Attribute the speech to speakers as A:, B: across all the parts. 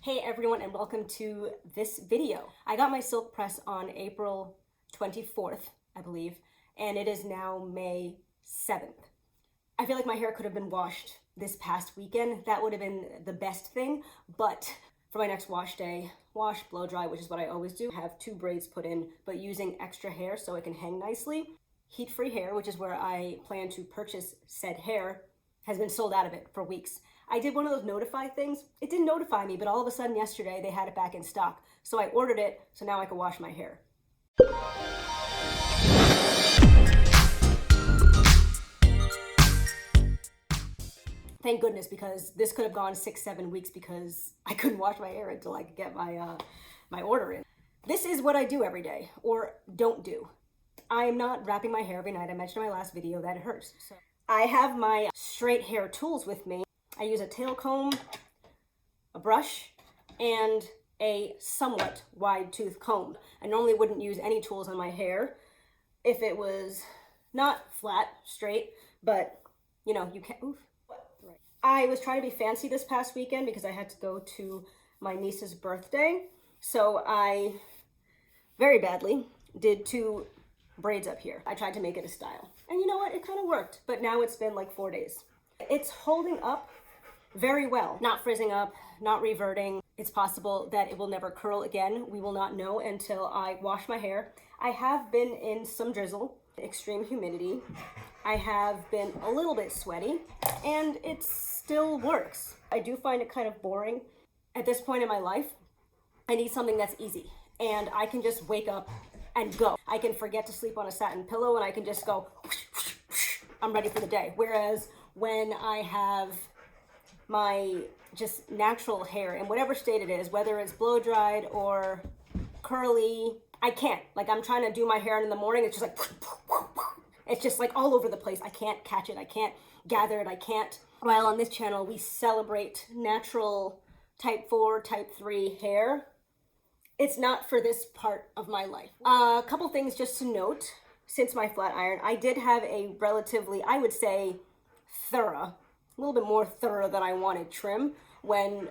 A: Hey everyone, and welcome to this video. I got my silk press on April 24th, I believe, and it is now May 7th. I feel like my hair could have been washed this past weekend. That would have been the best thing, but for my next wash day, wash, blow dry, which is what I always do, I have 2 braids put in, but using extra hair so it can hang nicely. Heat-free hair, which is where I plan to purchase said hair, has been sold out of it for weeks. I did one of those notify things. It didn't notify me, but all of a sudden yesterday they had it back in stock. So I ordered it, so now I can wash my hair. Thank goodness, because this could have gone 6-7 weeks because I couldn't wash my hair until I could get my order in. This is what I do every day, or don't do. I am not wrapping my hair every night. I mentioned in my last video that it hurts. So I have my straight hair tools with me. I use a tail comb, a brush, and a somewhat wide tooth comb. I normally wouldn't use any tools on my hair if it was not flat, straight, but you know, you can't, oof. Right. I was trying to be fancy this past weekend because I had to go to my niece's birthday. So I very badly did 2 braids up here. I tried to make it a style. And you know what? It kind of worked, but now it's been like 4 days. It's holding up very well. Not frizzing up, not reverting. It's possible that it will never curl again. We will not know until I wash my hair. I have been in some drizzle, extreme humidity. I have been a little bit sweaty, and it still works. I do find it kind of boring. At this point in my life, I need something that's easy, and I can just wake up and go. I can forget to sleep on a satin pillow, and I can just go, I'm ready for the day. Whereas when I have my just natural hair in whatever state it is, whether it's blow dried or curly, I can't. Like, I'm trying to do my hair in the morning, it's just like, it's just like all over the place. I can't catch it, I can't gather it, I can't. While on this channel, we celebrate natural type 4, type 3 hair, it's not for this part of my life. A couple things just to note. Since my flat iron, I did have a relatively, I would say, thorough, a little bit more thorough than I wanted trim when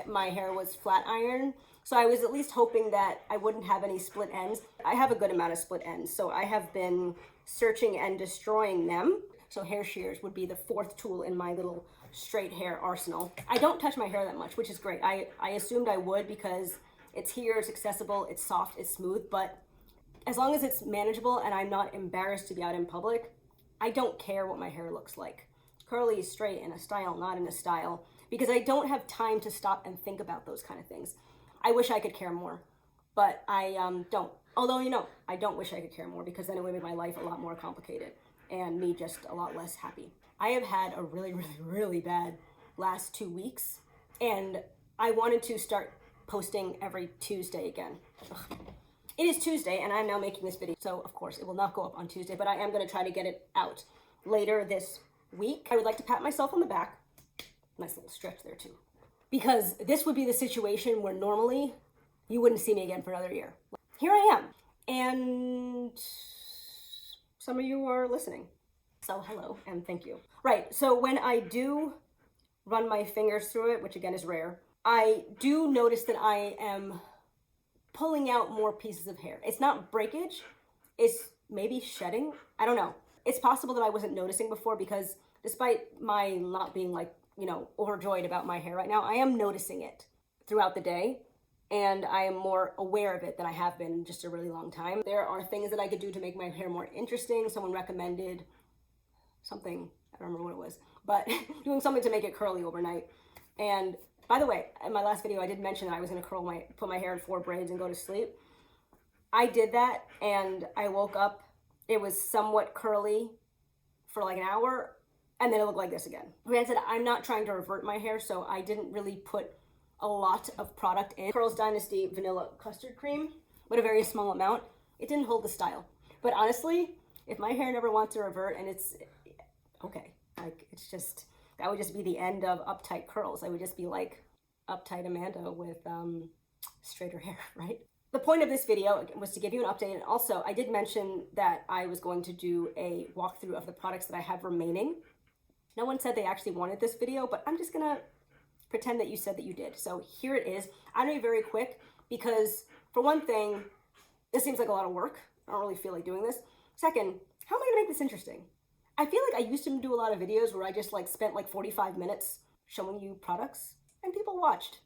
A: my hair was flat iron. So I was at least hoping that I wouldn't have any split ends. I have a good amount of split ends, so I have been searching and destroying them. So hair shears would be the 4th tool in my little straight hair arsenal. I don't touch my hair that much, which is great. I assumed I would because it's here, it's accessible, it's soft, it's smooth, but as long as it's manageable and I'm not embarrassed to be out in public, I don't care what my hair looks like. Curly, straight, in a style, not in a style, because I don't have time to stop and think about those kind of things. I wish I could care more, but I don't. Although, you know, I don't wish I could care more because then it would make my life a lot more complicated and me just a lot less happy. I have had a really bad last 2 weeks, and I wanted to start posting every Tuesday again. Ugh. It is Tuesday, and I'm now making this video, so of course it will not go up on Tuesday, but I am going to try to get it out later this week. I would like to pat myself on the back. Nice little stretch there too. Because this would be the situation where normally you wouldn't see me again for another year. Here I am, and some of you are listening. So hello, and thank you. Right, so when I do run my fingers through it, which again is rare, I do notice that I am pulling out more pieces of hair. It's not breakage, it's maybe shedding. I don't know. It's possible that I wasn't noticing before because despite my not being like, you know, overjoyed about my hair right now, I am noticing it throughout the day, and I am more aware of it than I have been in just a really long time. There are things that I could do to make my hair more interesting. Someone recommended something, I don't remember what it was, but doing something to make it curly overnight. And by the way, in my last video, I did mention that I was going to put my hair in 4 braids and go to sleep. I did that, and I woke up. It was somewhat curly for like an hour, and then it looked like this again. Granted, I'm not trying to revert my hair, so I didn't really put a lot of product in. Curls Dynasty Vanilla Custard Cream, but a very small amount. It didn't hold the style. But honestly, if my hair never wants to revert, and it's okay, like it's just, that would just be the end of Uptight curls. I would just be like Uptight Amanda with straighter hair, right? The point of this video was to give you an update, and also I did mention that I was going to do a walkthrough of the products that I have remaining. No one said they actually wanted this video, but I'm just gonna pretend that you said that you did. So here it is. I'm gonna be very quick because for one thing, this seems like a lot of work. I don't really feel like doing this. Second, how am I gonna make this interesting? I feel like I used to do a lot of videos where I just like spent like 45 minutes showing you products and people watched.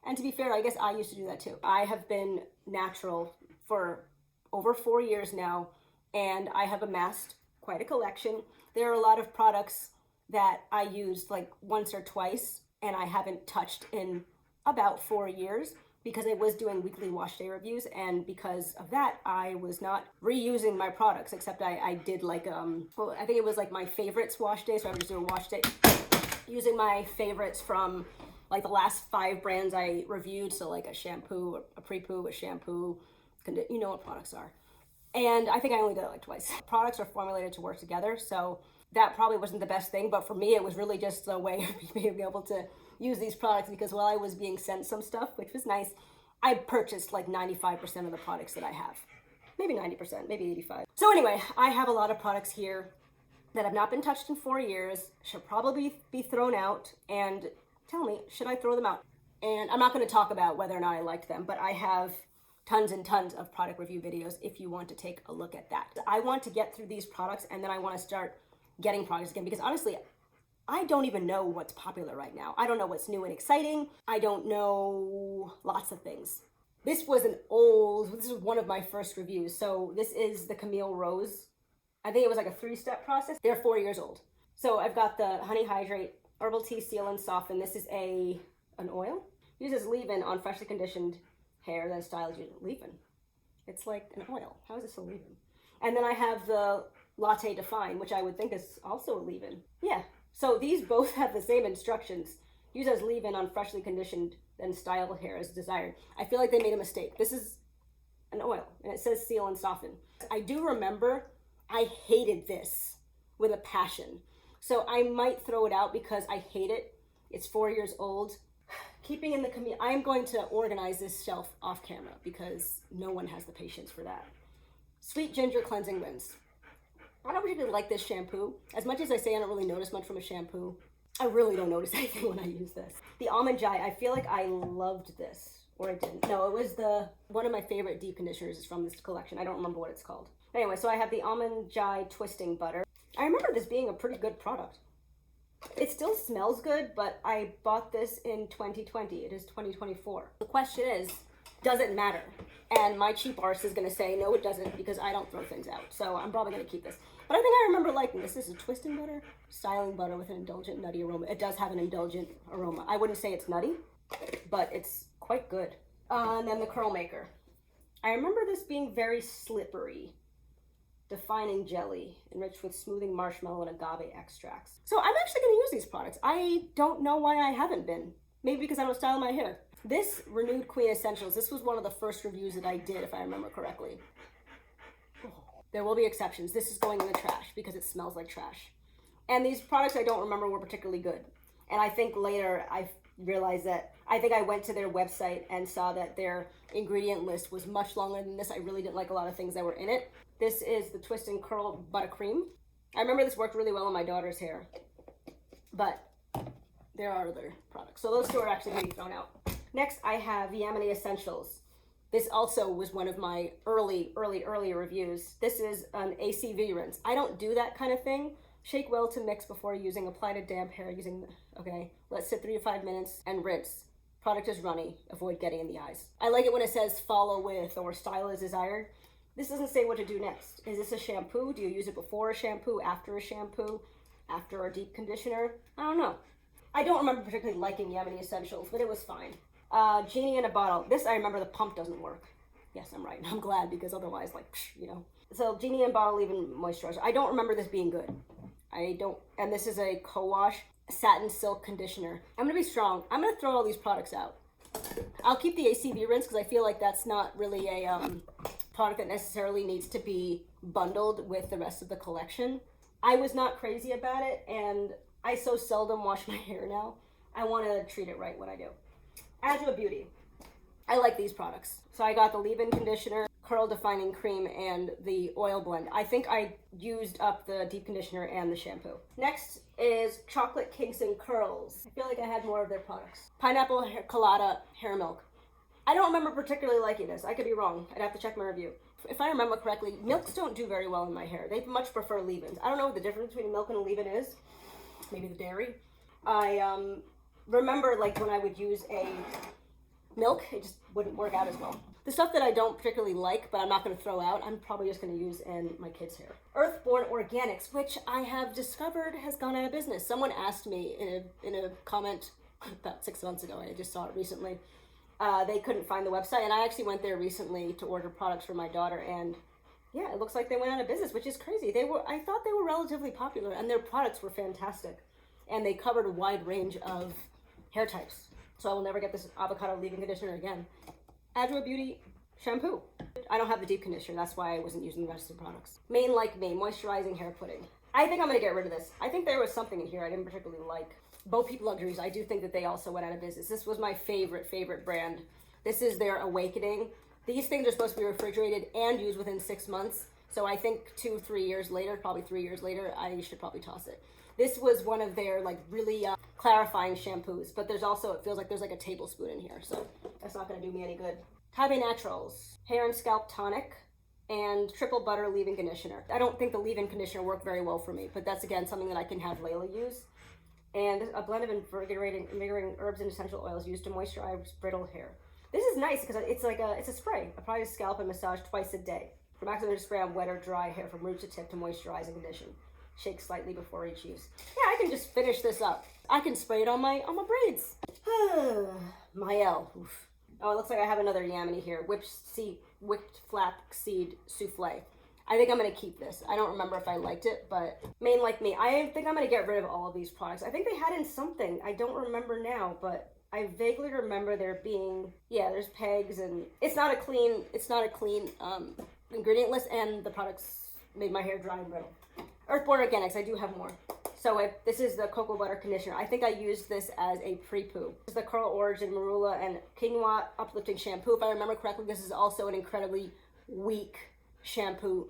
A: And to be fair, I guess I used to do that too. I have been natural for over 4 years now, and I have amassed quite a collection. There are a lot of products that I used like once or twice and I haven't touched in about 4 years because I was doing weekly wash day reviews, and because of that I was not reusing my products, except I did like well, I think it was like my favorites wash day, so I would just do a wash day using my favorites from like the last 5 brands I reviewed. So like a shampoo, a Prepoo, a shampoo, you know what products are. And I think I only did it like twice. Products are formulated to work together, so that probably wasn't the best thing, but for me it was really just a way of being able to use these products, because while I was being sent some stuff, which was nice, I purchased like 95% of the products that I have. Maybe 90%, maybe 85. So anyway, I have a lot of products here that have not been touched in 4 years, should probably be thrown out, and tell me, should I throw them out? And I'm not going to talk about whether or not I liked them, but I have tons and tons of product review videos if you want to take a look at that. I want to get through these products and then I want to start getting products again, because honestly, I don't even know what's popular right now. I don't know what's new and exciting. I don't know lots of things. This is one of my first reviews. So this is the Camille Rose. I think it was like a 3-step process. They're 4 years old. So I've got the Honey Hydrate, Herbal Tea Seal and Soften. This is an oil. Uses leave-in on freshly conditioned hair that styles using leave-in. It's like an oil. How is this a leave-in? And then I have the Latte Define, which I would think is also a leave-in. Yeah. So these both have the same instructions. Use as leave-in on freshly conditioned, then style hair as desired. I feel like they made a mistake. This is an oil, and it says seal and soften. I do remember I hated this with a passion. So I might throw it out because I hate it. It's 4 years old. Keeping in the community, I am going to organize this shelf off camera because no one has the patience for that. Sweet Ginger Cleansing Rinse. I don't particularly like this shampoo. As much as I say I don't really notice much from a shampoo, I really don't notice anything when I use this. The Almond Jai, I feel like I loved this, or I didn't. No, it was one of my favorite deep conditioners is from this collection. I don't remember what it's called. Anyway, so I have the Almond Jai Twisting Butter. I remember this being a pretty good product. It still smells good, but I bought this in 2020. It is 2024. The question is, does it matter? And my cheap arse is gonna say, no, it doesn't, because I don't throw things out. So I'm probably gonna keep this. But I think I remember liking this. This is a twisting butter, styling butter with an indulgent nutty aroma. It does have an indulgent aroma. I wouldn't say it's nutty, but it's quite good. And then the Curl Maker. I remember this being very slippery. Defining jelly, enriched with smoothing marshmallow and agave extracts. So I'm actually gonna use these products. I don't know why I haven't been. Maybe because I don't style my hair. This Renewed Queen Essentials, this was one of the first reviews that I did, if I remember correctly. There will be exceptions. This is going in the trash because it smells like trash. And these products I don't remember were particularly good. And I think later I realized that, I think I went to their website and saw that their ingredient list was much longer than this. I really didn't like a lot of things that were in it. This is the Twist and Curl Buttercream. I remember this worked really well on my daughter's hair, but there are other products. So those two are actually going to be thrown out. Next, I have Yamini Essentials. This also was one of my early reviews. This is an ACV rinse. I don't do that kind of thing. Shake well to mix before using. Apply to damp hair using, okay. Let sit 3 to 5 minutes and rinse. Product is runny. Avoid getting in the eyes. I like it when it says follow with or style as desired. This doesn't say what to do next. Is this a shampoo? Do you use it before a shampoo, after a deep conditioner? I don't know. I don't remember particularly liking Yamini Essentials, but it was fine. Genie in a Bottle. This, I remember the pump doesn't work. Yes, I'm right. I'm glad, because otherwise, like, you know. So Genie in a Bottle Leave-In Moisturizer. I don't remember this being good. And this is a co-wash satin silk conditioner. I'm gonna be strong. I'm gonna throw all these products out. I'll keep the ACV rinse because I feel like that's not really a product that necessarily needs to be bundled with the rest of the collection. I was not crazy about it, and I so seldom wash my hair now. I want to treat it right when I do. Adjua Beauty. I like these products. So I got the leave-in conditioner, curl defining cream and the oil blend. I think I used up the deep conditioner and the shampoo. Next is Chocolate Kinks and Curls. I feel like I had more of their products. Pineapple Colada Hair Milk. I don't remember particularly liking this. I could be wrong. I'd have to check my review. If I remember correctly, milks don't do very well in my hair. They much prefer leave-ins. I don't know what the difference between a milk and a leave-in is. Maybe the dairy. I remember like when I would use a milk, it just wouldn't work out as well. The stuff that I don't particularly like, but I'm not going to throw out, I'm probably just going to use in my kids' hair. Earthborn Organics, which I have discovered has gone out of business. Someone asked me in a comment about 6 months ago, and I just saw it recently. They couldn't find the website, and I actually went there recently to order products for my daughter, and yeah, it looks like they went out of business, which is crazy. I thought they were relatively popular, and their products were fantastic, and they covered a wide range of hair types. So I will never get this avocado leave-in conditioner again. Adwoa Beauty shampoo. I don't have the deep conditioner, that's why I wasn't using the rest of the products. Mane Like Me moisturizing hair pudding. I think I'm gonna get rid of this. I think there was something in here I didn't particularly like. Bo Peep Luxuries, I do think that they also went out of business. This was my favorite brand. This is their Awakening. These things are supposed to be refrigerated and used within 6 months. So I think 2-3 years later, probably 3 years later, I should probably toss it. This was one of their like really clarifying shampoos, but there's also, it feels like there's like a tablespoon in here, so that's not gonna do me any good. Tabe Naturals Hair and Scalp Tonic and Triple Butter Leave-In Conditioner. I don't think the leave-in conditioner worked very well for me, but that's again something that I can have Layla use. And a blend of invigorating herbs and essential oils used to moisturize brittle hair. This is nice because it's like it's a spray. Apply to scalp and massage twice a day. For maximum spray on wet or dry hair from root to tip to moisturize and condition. Shake slightly before each use. Yeah, I can just finish this up. I can spray it on my braids. Mael. Oof. Oh, it looks like I have another Yamini here. Whipped flaxseed souffle. I think I'm gonna keep this. I don't remember if I liked it, but Mane Like Me. I think I'm gonna get rid of all of these products. I think they had in something. I don't remember now, but I vaguely remember there being, yeah, there's pegs, and it's not a clean ingredient list, and the products made my hair dry and brittle. Earthborn Organics, I do have more. So this is the cocoa butter conditioner. I think I used this as a Prepoo. This is the Curl Origin Marula and Quinoa Uplifting Shampoo. If I remember correctly, this is also an incredibly weak shampoo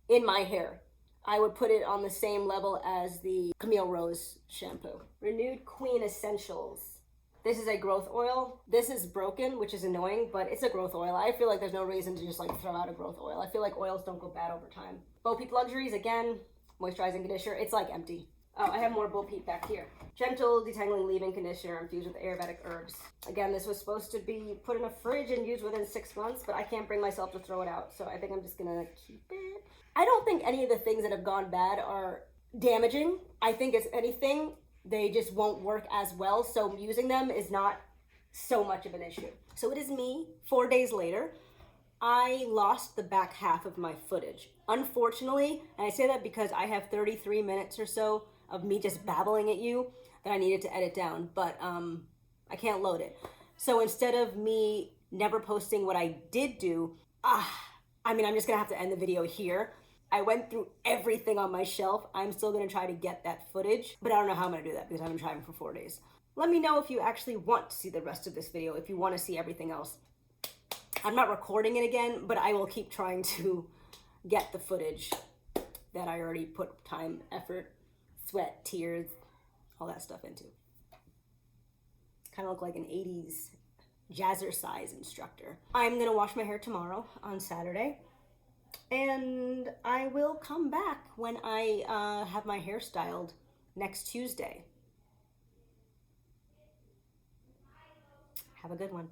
A: in my hair. I would put it on the same level as the Camille Rose shampoo. Renewed Queen Essentials. This is a growth oil. This is broken, which is annoying, but it's a growth oil. I feel like there's no reason to just like throw out a growth oil. I feel like oils don't go bad over time. Bo Peep Luxuries, again, moisturizing conditioner. It's like empty. Oh, I have more Bo Peep back here. Gentle detangling leave-in conditioner infused with Ayurvedic herbs. Again, this was supposed to be put in a fridge and used within 6 months, but I can't bring myself to throw it out, so I think I'm just gonna keep it. I don't think any of the things that have gone bad are damaging. I think it's anything, they just won't work as well, so using them is not so much of an issue. So it is me, 4 days later. I lost the back half of my footage. Unfortunately, and I say that because I have 33 minutes or so of me just babbling at you that I needed to edit down, but I can't load it. So instead of me never posting what I did do, I'm just gonna have to end the video here. I went through everything on my shelf. I'm still gonna try to get that footage, but I don't know how I'm gonna do that because I've been driving for 4 days. Let me know if you actually want to see the rest of this video, if you wanna see everything else. I'm not recording it again, but I will keep trying to get the footage that I already put time, effort, sweat, tears, all that stuff into. Kind of look like an 80s jazzercise instructor. I'm gonna wash my hair tomorrow on Saturday, and I will come back when I have my hair styled next Tuesday. Have a good one.